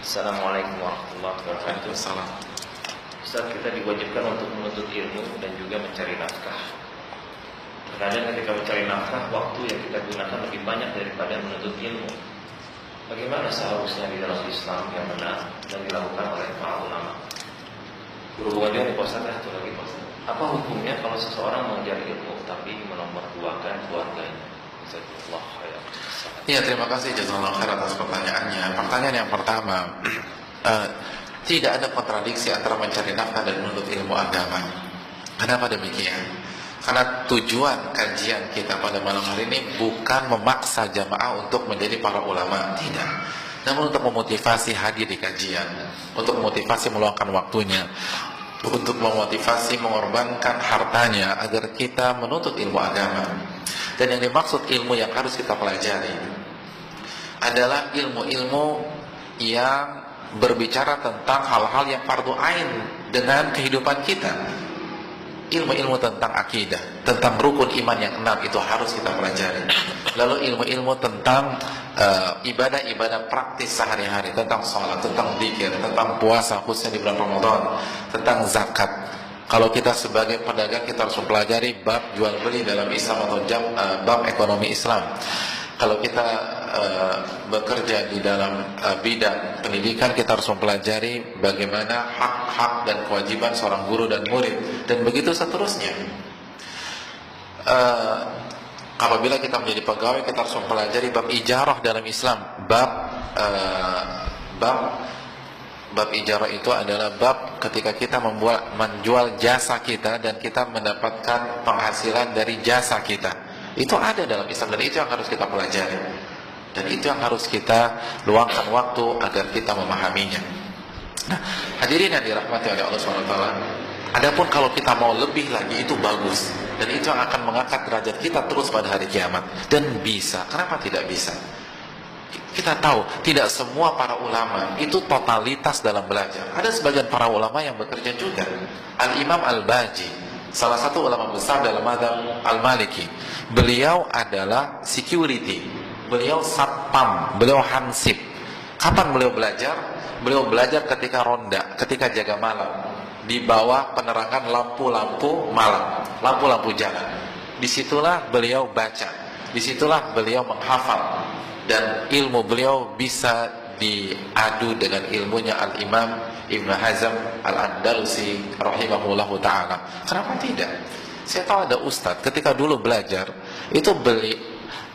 Assalamualaikum warahmatullahi wabarakatuh. Salam. Ustaz, kita diwajibkan untuk menuntut ilmu dan juga mencari nafkah. Terkadang ketika mencari nafkah, waktu yang kita gunakan lebih banyak daripada menuntut ilmu. Bagaimana seharusnya di dalam Islam yang benar dan dilakukan oleh para ulama? Berhubungan dengan Pak Ustaz, satu lagi Pak Ustaz. Apa hukumnya kalau seseorang mengejar ilmu tapi menomorduakan keluarganya? Jazakallahu khairan. Ya, terima kasih jazakallahu khair atas pertanyaannya. Pertanyaan yang pertama, tidak ada kontradiksi antara mencari nafkah dan menuntut ilmu agama. Kenapa demikian? Karena tujuan kajian kita pada malam hari ini bukan memaksa jamaah untuk menjadi para ulama, tidak. Namun untuk memotivasi hadir di kajian, untuk memotivasi meluangkan waktunya, untuk memotivasi mengorbankan hartanya agar kita menuntut ilmu agama. Dan yang dimaksud ilmu yang harus kita pelajari adalah ilmu-ilmu yang berbicara tentang hal-hal yang fardu ain dengan kehidupan kita. Ilmu-ilmu tentang akidah, tentang rukun iman yang 6 itu harus kita pelajari. Lalu ilmu-ilmu tentang ibadah-ibadah praktis sehari-hari, tentang sholat, tentang dzikir, tentang puasa khususnya di bulan Ramadan, tentang zakat. Kalau kita sebagai pedagang, kita harus mempelajari bab jual beli dalam Islam atau bab ekonomi Islam. Kalau kita bekerja di dalam bidang pendidikan, kita harus mempelajari bagaimana hak-hak dan kewajiban seorang guru dan murid, dan begitu seterusnya. Apabila kita menjadi pegawai, kita harus mempelajari bab ijarah dalam Islam. Bab ijarah itu adalah bab ketika kita menjual jasa kita dan kita mendapatkan penghasilan dari jasa kita. Itu ada dalam Islam dan itu yang harus kita pelajari. Dan itu yang harus kita luangkan waktu agar kita memahaminya. Nah, hadirin yang dirahmati oleh Allah SWT, adapun kalau kita mau lebih lagi, itu bagus. Dan itu yang akan mengangkat derajat kita terus pada hari kiamat. Dan bisa, kenapa tidak bisa? Kita tahu, tidak semua para ulama itu totalitas dalam belajar. Ada sebagian para ulama yang bekerja juga. Al-Imam Al-Baji, salah satu ulama besar dalam mazhab Al-Maliki, beliau adalah security, beliau satpam, beliau hansip. Kapan beliau belajar? Beliau belajar ketika ronda, ketika jaga malam, di bawah penerangan lampu-lampu malam, lampu-lampu jalan. Disitulah beliau baca, disitulah beliau menghafal, dan ilmu beliau bisa diadu dengan ilmunya Al-Imam Ibn Hazm Al-Andalusi rahimahullahu ta'ala. Kenapa tidak? Saya tahu ada ustadz ketika dulu belajar itu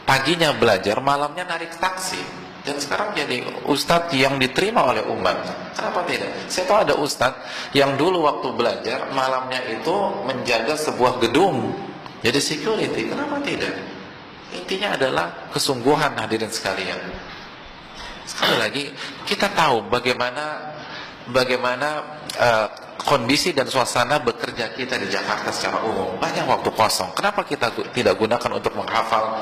paginya belajar, malamnya narik taksi, dan sekarang jadi ustadz yang diterima oleh umat. Kenapa tidak? Saya tahu ada ustadz yang dulu waktu belajar malamnya itu menjaga sebuah gedung, jadi security. Kenapa tidak? Intinya adalah kesungguhan, hadirin sekalian. Sekali lagi, kita tahu bagaimana kondisi dan suasana bekerja kita di Jakarta secara umum. Banyak waktu kosong. Kenapa kita tidak gunakan untuk menghafal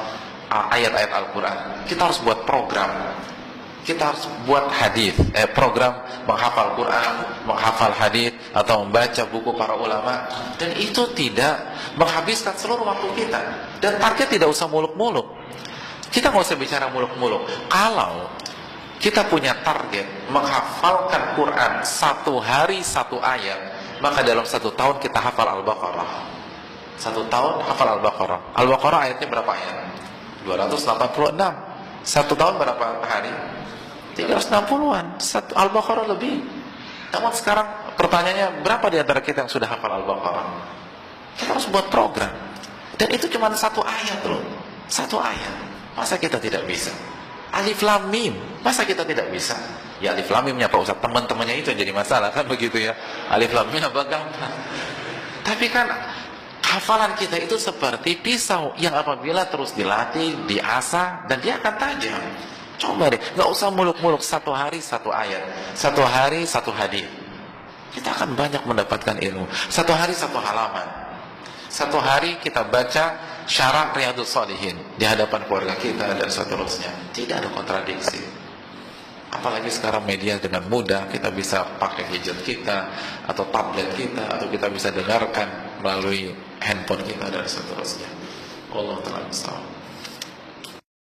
ayat-ayat Al-Quran? Kita harus buat program. Kita harus buat hadis, program menghafal Quran, menghafal hadis, atau membaca buku para ulama. Dan itu tidak menghabiskan seluruh waktu kita. Dan target tidak usah muluk-muluk. Kita nggak usah bicara muluk-muluk. Kalau kita punya target menghafalkan Quran 1 hari 1 ayat, maka dalam 1 tahun kita hafal Al-Baqarah. 1 tahun hafal Al-Baqarah. Al-Baqarah ayatnya berapa ayat? 286. 1 tahun berapa hari? 360-an. Al-Baqarah lebih. Namun sekarang pertanyaannya, berapa di antara kita yang sudah hafal Al-Baqarah? Kita harus buat program. Dan itu cuma 1 ayat loh. 1 ayat. Masa kita tidak bisa? Alif Lam Mim, masa kita tidak bisa? Ya Alif Lam Mimnya Pak Ustaz, teman-temannya itu yang jadi masalah kan, begitu ya. Alif Lam Mim apa gampang. Tapi kan hafalan kita itu seperti pisau yang apabila terus dilatih, diasah, dan dia akan tajam. Coba deh, nggak usah muluk-muluk, 1 hari 1 ayat, 1 hari 1 hadis. Kita akan banyak mendapatkan ilmu. 1 hari 1 halaman. 1 hari kita baca syarah Riyadhus Shalihin di hadapan keluarga kita dan seterusnya. Tidak ada kontradiksi. Apalagi sekarang media dengan mudah, kita bisa pakai gadget kita atau tablet kita, atau kita bisa dengarkan melalui handphone kita dan seterusnya. Allah Ta'ala.